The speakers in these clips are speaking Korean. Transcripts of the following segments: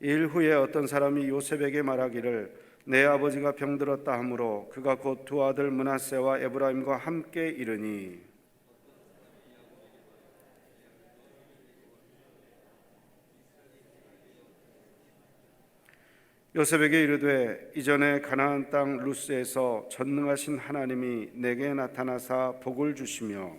일 후에 어떤 사람이 요셉에게 말하기를 내 아버지가 병들었다 하므로 그가 곧 두 아들 므낫세와 에브라임과 함께 이르니 요셉에게 이르되 이전에 가나안 땅 루스에서 전능하신 하나님이 내게 나타나사 복을 주시며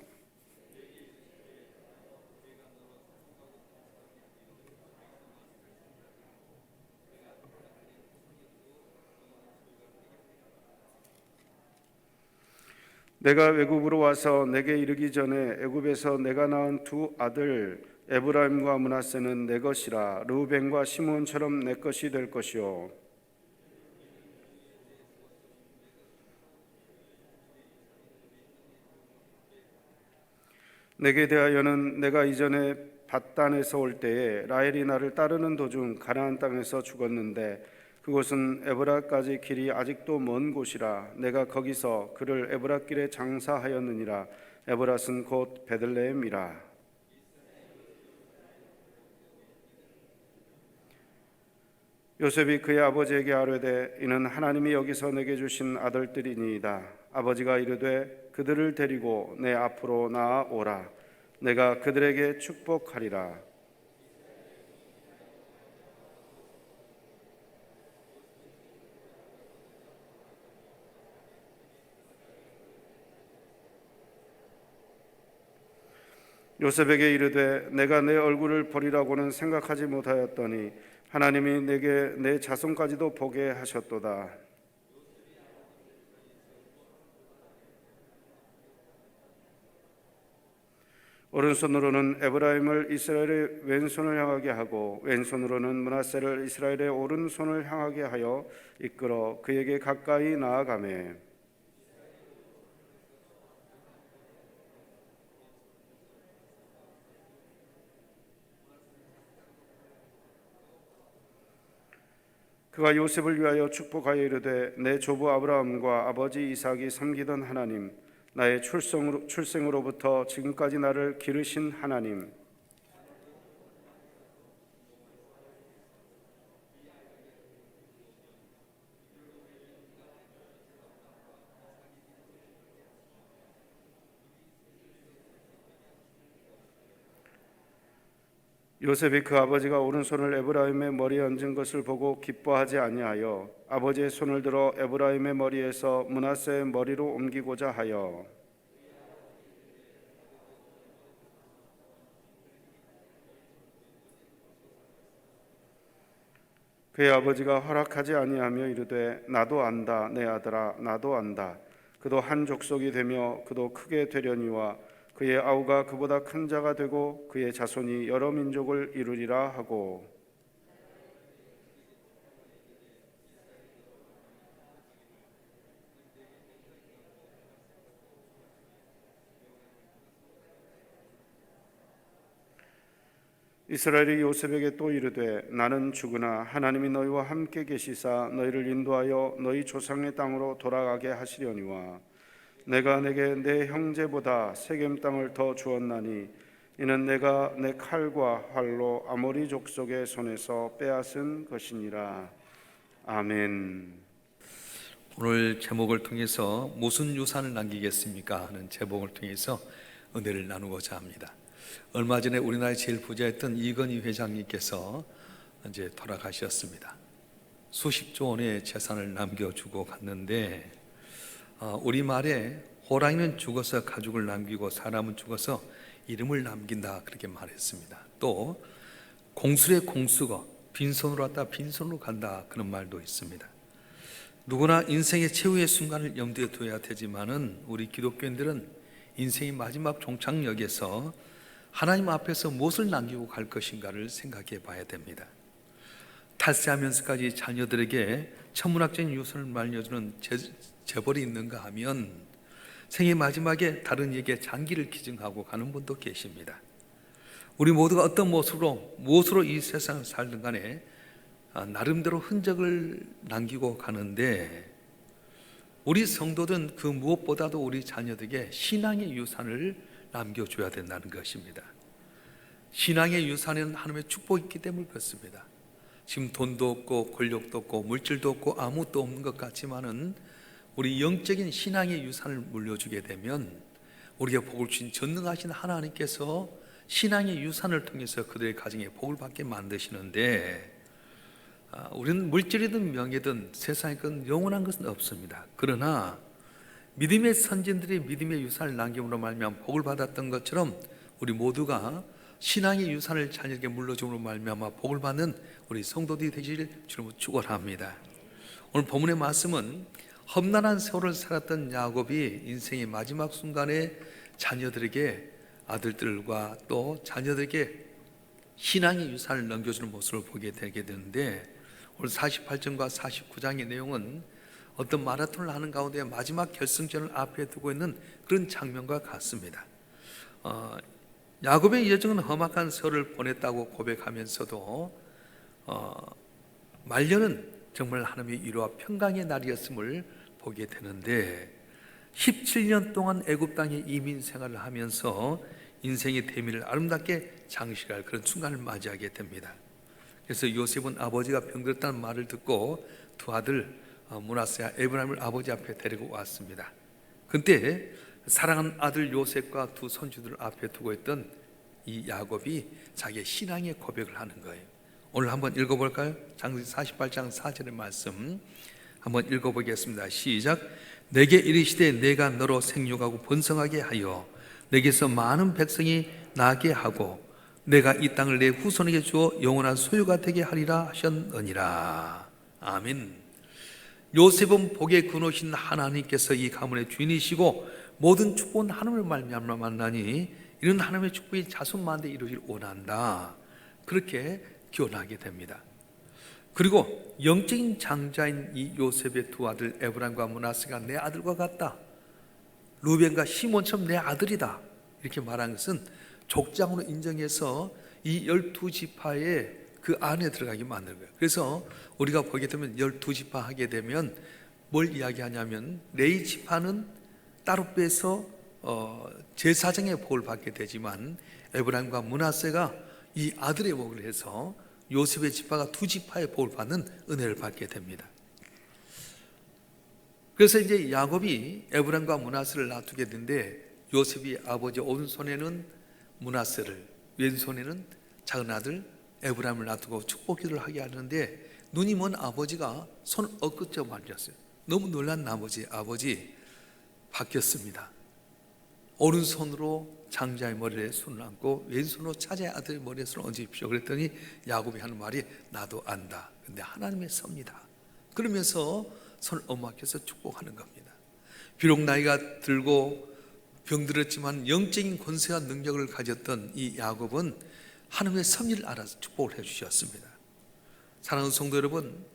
내가 외국으로 와서 내게 이르기 전에 애굽에서 내가 낳은 두 아들 에브라임과 므낫세는 내 것이라 르우벤과 시므온처럼 내 것이 될 것이요 내게 대하여는 내가 이전에 밧단에서 올 때에 라헬이 나를 따르는 도중 가나안 땅에서 죽었는데 그곳은 에브라까지 길이 아직도 먼 곳이라 내가 거기서 그를 에브라길에 장사하였느니라. 에브랏은 곧 베들레헴이라. 요셉이 그의 아버지에게 아뢰되 이는 하나님이 여기서 내게 주신 아들들이니이다. 아버지가 이르되 그들을 데리고 내 앞으로 나아오라. 내가 그들에게 축복하리라. 요셉에게 이르되 내가 내 얼굴을 버리라고는 생각하지 못하였더니 하나님이 내게 내 자손까지도 보게 하셨도다. 오른손으로는 에브라임을 이스라엘의 왼손을 향하게 하고 왼손으로는 므낫세를 이스라엘의 오른손을 향하게 하여 이끌어 그에게 가까이 나아가매 그가 요셉을 위하여 축복하여 이르되 내 조부 아브라함과 아버지 이삭이 섬기던 하나님 나의 출생으로부터 지금까지 나를 기르신 하나님 요셉이 그 아버지가 오른손을 에브라임의 머리에 얹은 것을 보고 기뻐하지 아니하여 아버지의 손을 들어 에브라임의 머리에서 므낫세의 머리로 옮기고자 하여 그의 아버지가 허락하지 아니하며 이르되 나도 안다 내 아들아 나도 안다. 그도 한 족속이 되며 그도 크게 되려니와 그의 아우가 그보다 큰 자가 되고 그의 자손이 여러 민족을 이루리라 하고 이스라엘이 요셉에게 또 이르되 나는 죽으나 하나님이 너희와 함께 계시사 너희를 인도하여 너희 조상의 땅으로 돌아가게 하시려니와 내가 내게 내 형제보다 세겜 땅을 더 주었나니 이는 내가 내 칼과 활로 아모리 족속의 손에서 빼앗은 것이니라. 아멘. 오늘 제목을 통해서 무슨 유산을 남기겠습니까? 하는 제목을 통해서 은혜를 나누고자 합니다. 얼마 전에 우리나라의 제일 부자였던 이건희 회장님께서 이제 돌아가셨습니다. 수십조 원의 재산을 남겨주고 갔는데 우리말에 호랑이는 죽어서 가죽을 남기고 사람은 죽어서 이름을 남긴다 그렇게 말했습니다. 또 공술의 공수거 빈손으로 왔다 빈손으로 간다 그런 말도 있습니다. 누구나 인생의 최후의 순간을 염두에 둬야 되지만은 우리 기독교인들은 인생의 마지막 종착역에서 하나님 앞에서 무엇을 남기고 갈 것인가를 생각해 봐야 됩니다. 탈세하면서까지 자녀들에게 천문학적인 유산을 말려주는 재벌이 있는가 하면 생애 마지막에 다른 이에게 장기를 기증하고 가는 분도 계십니다. 우리 모두가 어떤 무엇으로 이 세상을 살든 간에 나름대로 흔적을 남기고 가는데 우리 성도들은 그 무엇보다도 우리 자녀들에게 신앙의 유산을 남겨줘야 된다는 것입니다. 신앙의 유산에는 하나님의 축복이 있기 때문에 그렇습니다. 지금 돈도 없고 권력도 없고 물질도 없고 아무것도 없는 것 같지만은 우리 영적인 신앙의 유산을 물려주게 되면 우리가 복을 주신 전능하신 하나님께서 신앙의 유산을 통해서 그들의 가정에 복을 받게 만드시는데, 우리는 물질이든 명예든 세상에 건 영원한 것은 없습니다. 그러나 믿음의 선진들이 믿음의 유산을 남김으로 말미암아 복을 받았던 것처럼 우리 모두가 신앙의 유산을 자녀에게 물려줌으로 말미암아 복을 받는 우리 성도들이 되시길 주님으로 축원합니다. 오늘 본문의 말씀은 험난한 세월을 살았던 야곱이 인생의 마지막 순간에 자녀들에게, 아들들과 또 자녀들에게 신앙의 유산을 넘겨주는 모습을 보게 되게 되는데, 오늘 48장과 49장의 내용은 어떤 마라톤을 하는 가운데 마지막 결승전을 앞에 두고 있는 그런 장면과 같습니다. 야곱의 여정은 험악한 세월을 보냈다고 고백하면서도 말년은 정말 하나님의 위로와 평강의 날이었음을 보게 되는데, 17년 동안 애굽 땅에 이민 생활을 하면서 인생의 대미를 아름답게 장식할 그런 순간을 맞이하게 됩니다. 그래서 요셉은 아버지가 병들었다는 말을 듣고 두 아들 므낫세와 에브라임을 아버지 앞에 데리고 왔습니다. 그때 사랑하는 아들 요셉과 두 손주들 앞에 두고 있던 이 야곱이 자기의 신앙의 고백을 하는 거예요. 오늘 한번 읽어볼까요? 창세기 48장 4절의 말씀 한번 읽어보겠습니다. 시작. 내게 이르시되 내가 너로 생육하고 번성하게 하여 내게서 많은 백성이 나게 하고 내가 이 땅을 내 후손에게 주어 영원한 소유가 되게 하리라 하셨느니라. 아멘. 요셉은 복의 근원이신 하나님께서 이 가문의 주인이시고 모든 축복은 하나님을 말미암아 만나니 이런 하나님의 축복이 자손 만대에 이루어질 원한다. 그렇게 기원하게 됩니다. 그리고 영적인 장자인 이 요셉의 두 아들 에브라임과 므낫세가 내 아들과 같다. 루벤과 시몬처럼 내 아들이다. 이렇게 말한 것은 족장으로 인정해서 이 12지파의 그 안에 들어가게 만드는 거예요. 그래서 우리가 보게 되면 12지파 하게 되면 뭘 이야기하냐면 레위 지파는 따로 빼서 제사장의 복을 받게 되지만 에브라임과 므낫세가 이 아들의 복을 해서 요셉의 지파가 두 지파의 복을 받는 은혜를 받게 됩니다. 그래서 이제 야곱이 에브라임과 므낫세를 놔두게 되는데, 요셉이 아버지 오른손에는 므낫세를, 왼손에는 작은 아들 에브라임을 놔두고 축복 기도를 하게 하는데, 눈이 먼 아버지가 손을 엊그저 만졌어요. 너무 놀란 나머지 아버지 바뀌었습니다. 오른손으로 장자의 머리에 손을 얹고 왼손으로 차자의 아들의 머리에 손을 얹으십시오. 그랬더니 야곱이 하는 말이 나도 안다. 근데 하나님의 섭니다. 그러면서 손을 엄막해서 축복하는 겁니다. 비록 나이가 들고 병들었지만 영적인 권세와 능력을 가졌던 이 야곱은 하나님의 섭리를 알아서 축복을 해주셨습니다. 사랑하는 성도 여러분,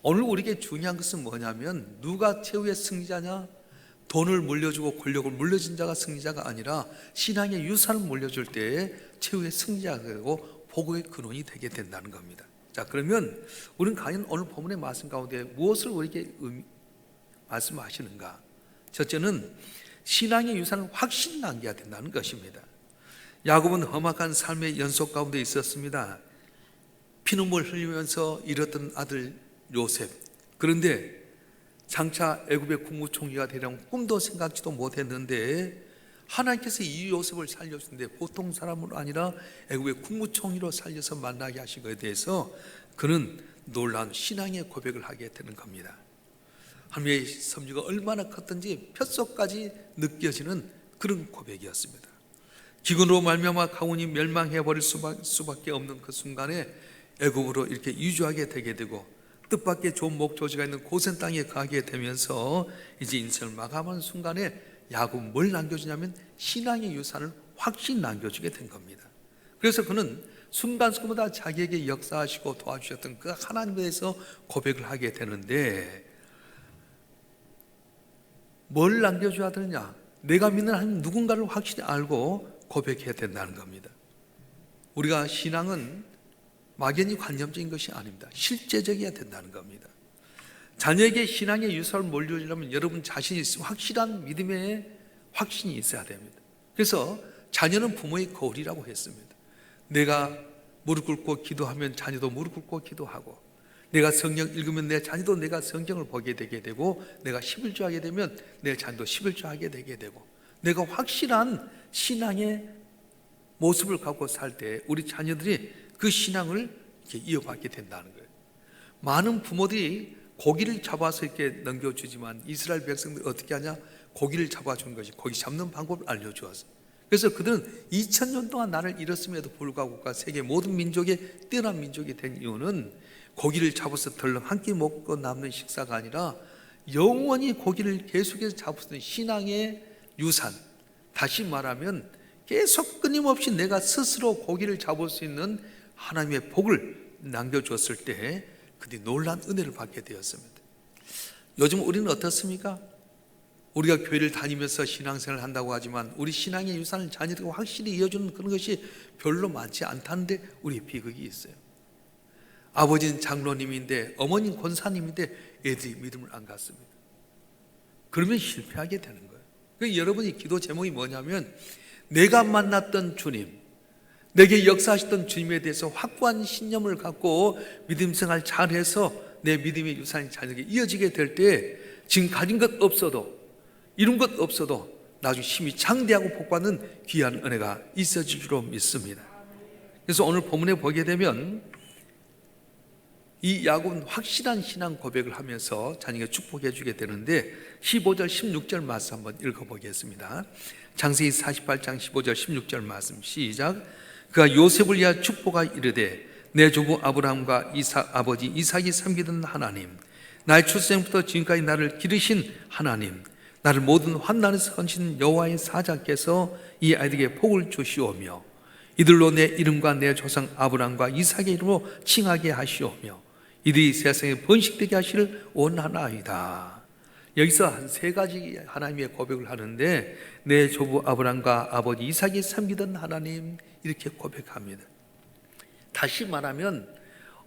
오늘 우리에게 중요한 것은 뭐냐면 누가 최후의 승리자냐? 돈을 물려주고 권력을 물려준 자가 승리자가 아니라 신앙의 유산을 물려줄 때에 최후의 승리자가 되고 복의 근원이 되게 된다는 겁니다. 자, 그러면 우리는 과연 오늘 본문의 말씀 가운데 무엇을 우리에게 말씀하시는가? 첫째는 신앙의 유산을 확실히 남겨야 된다는 것입니다. 야곱은 험악한 삶의 연속 가운데 있었습니다. 피눈물 흘리면서 잃었던 아들 요셉. 그런데 장차 애굽의 국무총리가 되려면 꿈도 생각지도 못했는데 하나님께서 이 요셉을 살려주는데 보통 사람으로 아니라 애굽의 국무총리로 살려서 만나게 하신 것에 대해서 그는 놀라운 신앙의 고백을 하게 되는 겁니다. 하나님의 섭리가 얼마나 컸던지 뼛속까지 느껴지는 그런 고백이었습니다. 기근으로 말미암아 가문이 멸망해버릴 수밖에 없는 그 순간에 애굽으로 이렇게 이주하게 되게 되고 뜻밖의 좋은 목조지가 있는 고센 땅에 가게 되면서 이제 인생을 마감하는 순간에 야곱은 뭘 남겨주냐면 신앙의 유산을 확실히 남겨주게 된 겁니다. 그래서 그는 순간순간마다 자기에게 역사하시고 도와주셨던 그 하나님에 대해서 고백을 하게 되는데, 뭘 남겨줘야 되느냐? 내가 믿는 하나님 누군가를 확실히 알고 고백해야 된다는 겁니다. 우리가 신앙은 막연히 관념적인 것이 아닙니다. 실제적이어야 된다는 겁니다. 자녀에게 신앙의 유산을 물려주려면 여러분 자신이 확실한 믿음의 확신이 있어야 됩니다. 그래서 자녀는 부모의 거울이라고 했습니다. 내가 무릎 꿇고 기도하면 자녀도 무릎 꿇고 기도하고, 내가 성경 읽으면 내 자녀도 내가 성경을 보게 되게 되고, 내가 11조 하게 되면 내 자녀도 11조 하게 되게 되고, 내가 확실한 신앙의 모습을 갖고 살 때 우리 자녀들이 그 신앙을 이렇게 이어받게 된다는 거예요. 많은 부모들이 고기를 잡아서 이렇게 넘겨주지만 이스라엘 백성들 어떻게 하냐? 고기를 잡아주는 것이, 고기 잡는 방법을 알려주었어. 그래서 그들은 2000년 동안 나를 잃었음에도 불구하고 세계 모든 민족의 뛰어난 민족이 된 이유는 고기를 잡아서 덜렁 한 끼 먹고 남는 식사가 아니라 영원히 고기를 계속해서 잡을 수 있는 신앙의 유산, 다시 말하면 계속 끊임없이 내가 스스로 고기를 잡을 수 있는 하나님의 복을 남겨주었을 때 그들이 놀라운 은혜를 받게 되었습니다. 요즘 우리는 어떻습니까? 우리가 교회를 다니면서 신앙생활을 한다고 하지만 우리 신앙의 유산을 자녀들에게 확실히 이어주는 그런 것이 별로 많지 않다는데 우리의 비극이 있어요. 아버지는 장로님인데 어머니는 권사님인데 애들이 믿음을 안 갖습니다. 그러면 실패하게 되는 거예요. 그러니까 여러분이 기도 제목이 뭐냐면, 내가 만났던 주님, 내게 역사하셨던 주님에 대해서 확고한 신념을 갖고 믿음 생활 잘해서 내 믿음의 유산이 자녀에게 이어지게 될 때 지금 가진 것 없어도, 이룬 것 없어도 나중에 힘이 장대하고 복받는 귀한 은혜가 있어질 줄로 믿습니다. 그래서 오늘 본문에 보게 되면 이 야곱은 확실한 신앙 고백을 하면서 자녀에게 축복해 주게 되는데 15절 16절 말씀 한번 읽어보겠습니다. 창세기 48장 15절 16절 말씀 시작. 그가 요셉을 위하여 축복하 이르되 내 조부 아브라함과 아버지 이삭이 섬기던 하나님, 나의 출생부터 지금까지 나를 기르신 하나님, 나를 모든 환난에서 건신 여호와의 사자께서 이 아이들에게 복을 주시오며 이들로 내 이름과 내 조상 아브라함과 이삭의 이름으로 칭하게 하시오며 이들이 세상에 번식되게 하시를 원하나이다. 여기서 한 세 가지 하나님의 고백을 하는데, 내 조부 아브라함과 아버지 이삭이 섬기던 하나님, 이렇게 고백합니다. 다시 말하면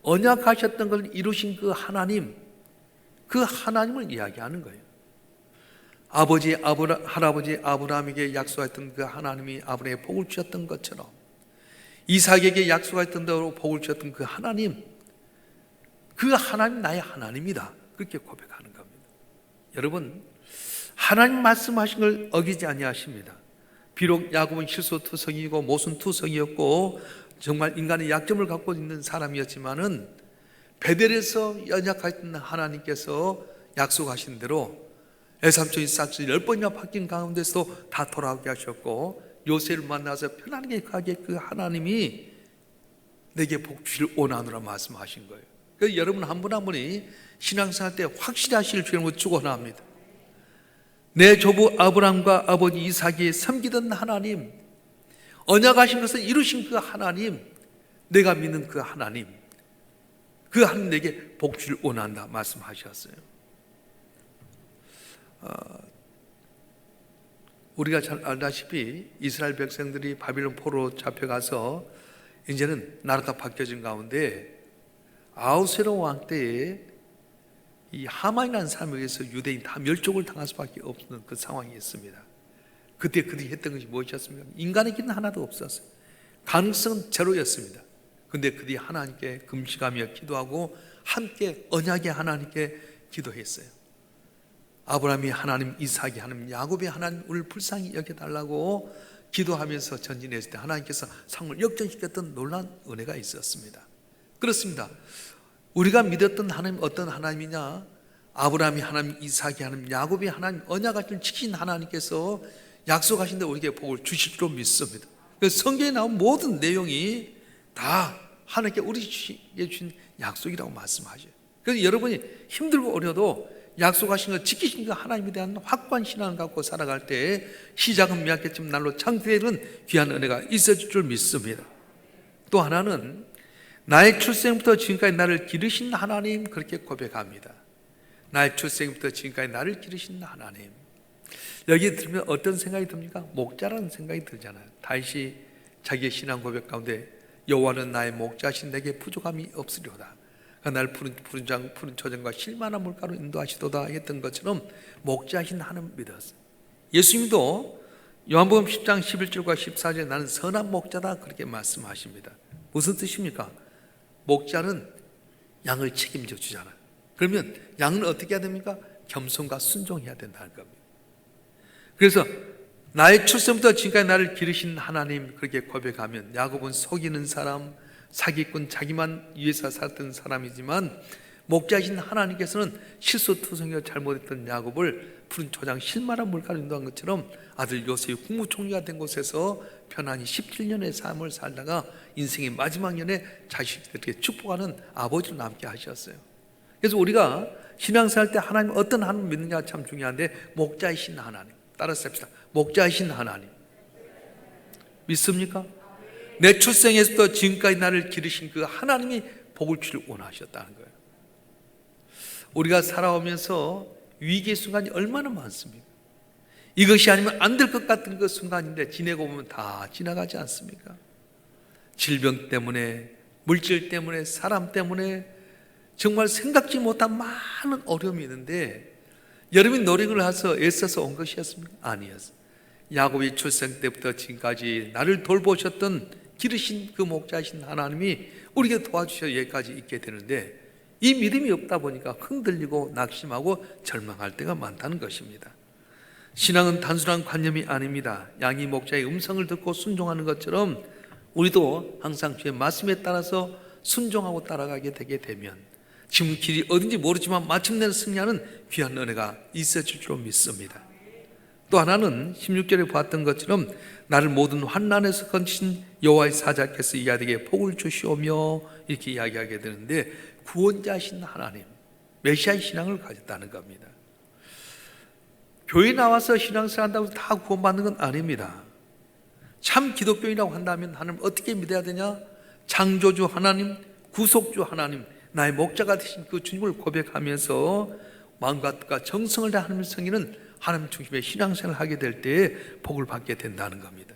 언약하셨던 걸 이루신 그 하나님, 그 하나님을 이야기하는 거예요. 할아버지 아브라함에게 약속했던 그 하나님이 아브라함에게 복을 주셨던 것처럼, 이삭에게 약속했던 대로 복을 주셨던 그 하나님, 그 하나님 나의 하나님이다, 그렇게 고백하는 겁니다. 여러분, 하나님 말씀하신 걸 어기지 아니하십니다. 비록 야곱은 실소투성이고 모순투성이었고 정말 인간의 약점을 갖고 있는 사람이었지만은 베델에서 연약하셨던 하나님께서 약속하신 대로 애삼촌 이삭이 10번이나 바뀐 가운데서도 다 돌아오게 하셨고, 요셉을 만나서 편안하게 가게 그 하나님이 내게 복 주실 원하노라 말씀하신 거예요. 그래서 여러분 한 분 한 분이 신앙생활 때 확실히 하실 주님을 축원합니다. 내 조부 아브라함과 아버지 이삭이 섬기던 하나님, 언약하신 것을 이루신 그 하나님, 내가 믿는 그 하나님, 그 하나님 내게 복 주길 원한다 말씀하셨어요. 우리가 잘 알다시피 이스라엘 백성들이 바빌론 포로로 잡혀가서 이제는 나라가 바뀌어진 가운데 아하수에로 왕 때에 이 하만이라는 사람에 의해서 유대인 다 멸족을 당할 수밖에 없는 그 상황이 있습니다. 그때 그들이 했던 것이 무엇이었습니까? 인간의 길은 하나도 없었어요. 가능성은 제로였습니다. 그런데 그들이 하나님께 금식하며 기도하고 함께 언약의 하나님께 기도했어요. 아브라함이 하나님, 이삭이 하나님, 야곱이 하나님, 우리를 불쌍히 여겨달라고 기도하면서 전진했을 때 하나님께서 상황을 역전시켰던 놀라운 은혜가 있었습니다. 그렇습니다. 우리가 믿었던 하나님 어떤 하나님이냐? 아브라함이 하나님, 이삭이 하나님, 야곱이 하나님, 언약을 지킨 하나님께서 약속하신 데 우리에게 복을 주실 줄 믿습니다. 그래서 성경에 나온 모든 내용이 다 하나님께 우리에게 주신 약속이라고 말씀하죠. 그래서 여러분이 힘들고 어려도 약속하신 것 지키신 그 하나님에 대한 확고한 신앙을 갖고 살아갈 때 시작은 미약했지만 날로 창대되는 귀한 은혜가 있어질 줄 믿습니다. 또 하나는 나의 출생부터 지금까지 나를 기르신 하나님, 그렇게 고백합니다. 나의 출생부터 지금까지 나를 기르신 하나님. 여기 들으면 어떤 생각이 듭니까? 목자라는 생각이 들잖아요. 다윗이 자기의 신앙 고백 가운데 여호와는 나의 목자신 내게 부족함이 없으리로다. 날 푸른 초장과 실만한 물가로 인도하시도다 했던 것처럼 목자신 하나님 믿었어요. 예수님도 요한복음 10장 11절과 14절에 나는 선한 목자다 그렇게 말씀하십니다. 무슨 뜻입니까? 목자는 양을 책임져 주잖아요. 그러면 양은 어떻게 해야 됩니까? 겸손과 순종해야 된다는 겁니다. 그래서 나의 출생부터 지금까지 나를 기르신 하나님 그렇게 고백하면, 야곱은 속이는 사람, 사기꾼, 자기만 위해서 살았던 사람이지만 목자이신 하나님께서는 실수투성이가 잘못했던 야곱을 푸른 초장 실마란 물가로 인도한 것처럼 아들 요셉이 국무총리가 된 곳에서 편안히 17년의 삶을 살다가 인생의 마지막 년에 자식들에게 축복하는 아버지로 남게 하셨어요. 그래서 우리가 신앙생활 때 하나님 어떤 하나님 믿느냐가 참 중요한데, 목자이신 하나님, 따라서 합시다. 목자이신 하나님 믿습니까? 내 출생에서부터 지금까지 나를 기르신 그 하나님이 복을 주길 원하셨다는 거예요. 우리가 살아오면서 위기의 순간이 얼마나 많습니까? 이것이 아니면 안 될 것 같은 그 순간인데 지내고 보면 다 지나가지 않습니까? 질병 때문에, 물질 때문에, 사람 때문에 정말 생각지 못한 많은 어려움이 있는데, 여러분이 노력을 해서 애써서 온 것이었습니까? 아니었어요. 야곱이 출생 때부터 지금까지 나를 돌보셨던 기르신 그 목자이신 하나님이 우리에게 도와주셔서 여기까지 있게 되는데, 이 믿음이 없다 보니까 흔들리고 낙심하고 절망할 때가 많다는 것입니다. 신앙은 단순한 관념이 아닙니다. 양이 목자의 음성을 듣고 순종하는 것처럼 우리도 항상 주의 말씀에 따라서 순종하고 따라가게 되게 되면 지금 길이 어딘지 모르지만 마침내 승리하는 귀한 은혜가 있어질 줄 믿습니다. 또 하나는 16절에 보았던 것처럼 나를 모든 환난에서 건지신 여호와의 사자께서 이 아들에게 복을 주시오며 이렇게 이야기하게 되는데, 구원자신 하나님, 메시아의 신앙을 가졌다는 겁니다. 교회 나와서 신앙생활 한다고 다 구원받는 건 아닙니다. 참 기독교인이라고 한다면 하나님 어떻게 믿어야 되냐? 창조주 하나님, 구속주 하나님, 나의 목자가 되신 그 주님을 고백하면서 마음과 뜻과 정성을 다해 하나님을 섬기는 하나님 중심의 신앙생활을 하게 될 때에 복을 받게 된다는 겁니다.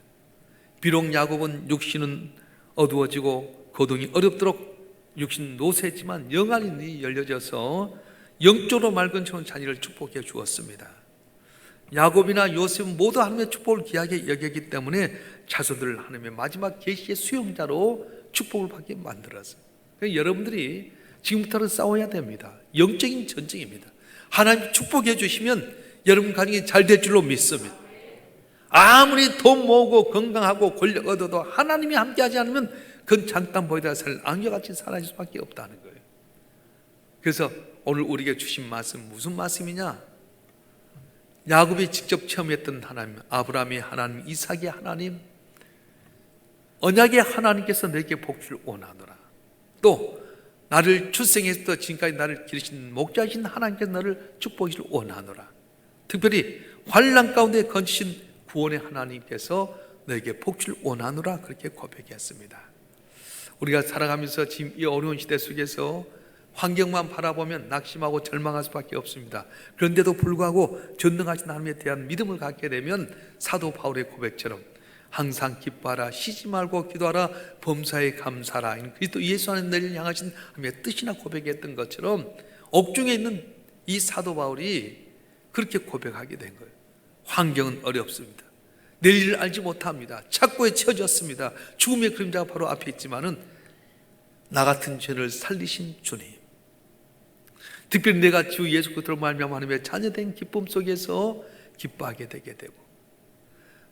비록 야곱은 육신은 어두워지고 거동이 어렵도록 육신 노쇠했지만 영안이 눈이 열려져서 영적으로 맑은 처럼 자녀를 축복해 주었습니다. 야곱이나 요셉은 모두 하나님의 축복을 귀하게 여기기 때문에 자손들을 하나님의 마지막 계시의 수용자로 축복을 받게 만들었어요. 그러니까 여러분들이 지금부터는 싸워야 됩니다. 영적인 전쟁입니다. 하나님 축복해 주시면 여러분 가정이 잘 될 줄로 믿습니다. 아무리 돈 모으고 건강하고 권력 얻어도 하나님이 함께하지 않으면 그건 잠깐 보이다가 살 안개같이 사라질 수밖에 없다는 거예요. 그래서 오늘 우리에게 주신 말씀 무슨 말씀이냐? 야곱이 직접 체험했던 하나님, 아브라함의 하나님, 이삭의 하나님, 언약의 하나님께서 내게 복주를 원하노라. 또 나를 출생에서부터 지금까지 나를 기르신 목자이신 하나님께서 너를 축복하기를 원하노라. 특별히 환난 가운데 건지신 구원의 하나님께서 너에게 복주를 원하노라, 그렇게 고백했습니다. 우리가 살아가면서 지금 이 어려운 시대 속에서 환경만 바라보면 낙심하고 절망할 수밖에 없습니다. 그런데도 불구하고 전능하신 하나님에 대한 믿음을 갖게 되면 사도 바울의 고백처럼 항상 기뻐하라, 쉬지 말고 기도하라, 범사에 감사하라, 그리스도 예수 안에 너희를 향하신 하나님의 뜻이나 고백했던 것처럼 옥중에 있는 이 사도 바울이 그렇게 고백하게 된 거예요. 환경은 어렵습니다. 내일을 알지 못합니다. 착고에 처졌습니다. 죽음의 그림자가 바로 앞에 있지만은 나 같은 죄를 살리신 주님, 특별히 내가 주 예수 그리스도로 말미암아 하나님의 자녀된 기쁨 속에서 기뻐하게 되게 되고,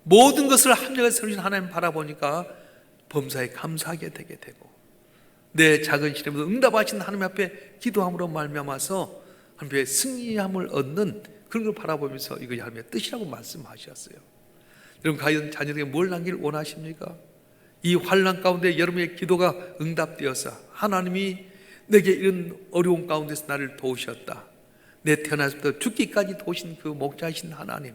모든 것을 합력해 세우신 하나님 바라보니까 범사에 감사하게 되게 되고, 내 작은 시름에도 응답하신 하나님 앞에 기도함으로 말미암아서 하나님의 승리함을 얻는 그런 걸 바라보면서 이거 하나님의 뜻이라고 말씀하셨어요. 여러분, 과연 자녀에게 뭘 남기를 원하십니까? 이 환난 가운데 여러분의 기도가 응답되어서 하나님이 내게 이런 어려운 가운데서 나를 도우셨다, 내 태어나서부터 죽기까지 도우신 그 목자이신 하나님,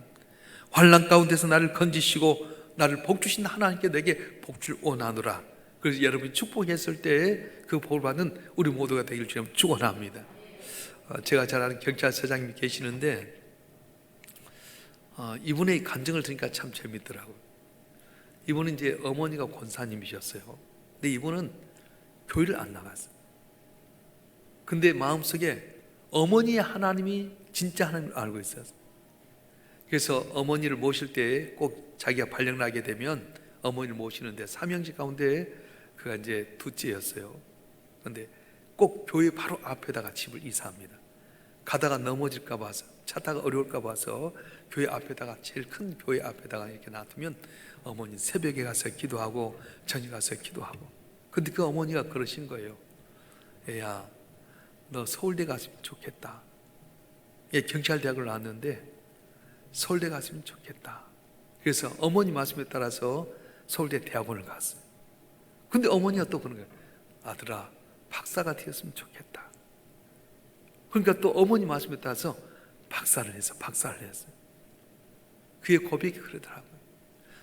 환난 가운데서 나를 건지시고 나를 복주신 하나님께 내게 복줄 원하노라. 그래서 여러분이 축복했을 때 그 복을 받는 우리 모두가 되길 주님 축원합니다. 제가 잘 아는 경찰서장님이 계시는데 이분의 간증을 들으니까 참 재밌더라고요. 이분은 이제 어머니가 권사님이셨어요. 근데 이분은 교회를 안 나갔어요. 근데 마음속에 어머니의 하나님이 진짜 하나님을 알고 있었어요. 그래서 어머니를 모실 때 꼭 자기가 발령나게 되면 어머니를 모시는데 삼형제 가운데 그가 이제 둘째였어요. 그런데 꼭 교회 바로 앞에다가 집을 이사합니다. 가다가 넘어질까 봐서, 찾다가 어려울까 봐서 교회 앞에다가, 제일 큰 교회 앞에다가 이렇게 놔두면 어머니 새벽에 가서 기도하고 저녁에 가서 기도하고. 근데 그 어머니가 그러신 거예요. 애야, 너 서울대 갔으면 좋겠다. 예, 경찰대학을 나왔는데 서울대 갔으면 좋겠다. 그래서 어머니 말씀에 따라서 서울대 대학원을 갔어요. 근데 어머니가 또 그런 거예요. 아들아, 박사가 되었으면 좋겠다. 그러니까 또 어머니 말씀에 따라서 박사를 했어요. 그의 고백이 그러더라고요.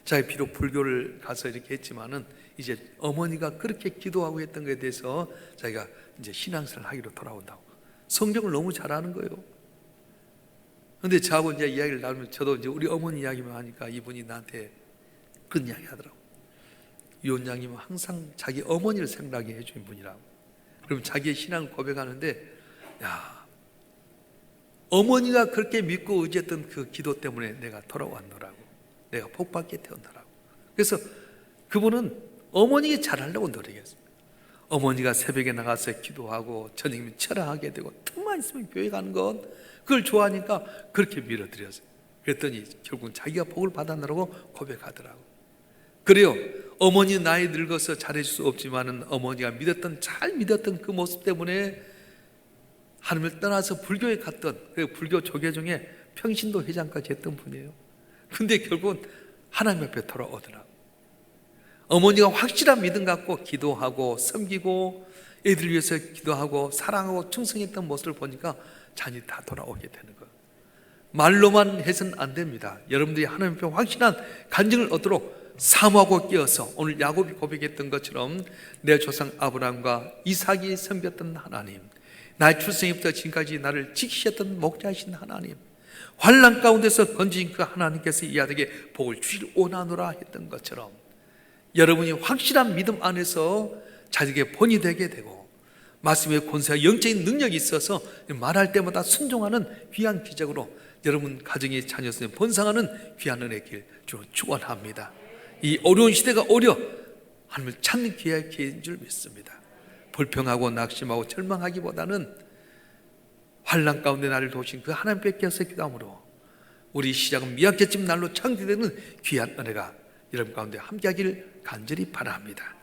자기 비록 불교를 가서 이렇게 했지만은 이제 어머니가 그렇게 기도하고 했던 것에 대해서 자기가 이제 신앙생활을 하기로 돌아온다고. 성경을 너무 잘 아는 거예요. 그런데 저하고 이제 이야기를 나누면 저도 이제 우리 어머니 이야기만 하니까 이분이 나한테 그런 이야기 하더라고. 위원장님은 항상 자기 어머니를 생각하게 해준 분이라고. 그럼 자기의 신앙을 고백하는데, 야, 어머니가 그렇게 믿고 의지했던 그 기도 때문에 내가 돌아왔노라고. 내가 복받게 되었노라고. 그래서 그분은 어머니가 잘하려고 노력했어요. 어머니가 새벽에 나가서 기도하고 저녁이면 철학하게 되고 틈만 있으면 교회 가는 것, 그걸 좋아하니까 그렇게 밀어드렸어요. 그랬더니 결국은 자기가 복을 받았노라고 고백하더라고. 그래요. 어머니 나이 늙어서 잘해줄 수 없지만은 어머니가 잘 믿었던 그 모습 때문에 하나님을 떠나서 불교에 갔던, 그 불교 조계 중에 평신도 회장까지 했던 분이에요. 근데 결국은 하나님 앞에 돌아오더라고. 어머니가 확실한 믿음 갖고 기도하고 섬기고 애들 위해서 기도하고 사랑하고 충성했던 모습을 보니까 자녀이 다 돌아오게 되는 거예요. 말로만 해서는 안 됩니다. 여러분들이 하나님 앞에 확실한 간증을 얻도록 사모하고 깨어서 오늘 야곱이 고백했던 것처럼 내 조상 아브라함과 이삭이 섬겼던 하나님, 나의 출생부터 지금까지 나를 지키셨던 목자이신 하나님, 환난 가운데서 건지신 그 하나님께서 이 아들에게 복을 주실 원하노라 했던 것처럼 여러분이 확실한 믿음 안에서 자기에게 본이 되게 되고 말씀의 권세와 영적인 능력이 있어서 말할 때마다 순종하는 귀한 기적으로 여러분 가정의 자녀들을 번성하는 귀한 은혜의 길 주로 축원합니다. 이 어려운 시대가 오려 하나님을 찾는 귀한 기회인 줄 믿습니다. 불평하고 낙심하고 절망하기보다는 환난 가운데 나를 도우신 그 하나님께 껴서 기도함으로 우리 시작은 미약했지만 날로 창조되는 귀한 은혜가 여러분 가운데 함께하기를 간절히 바랍니다.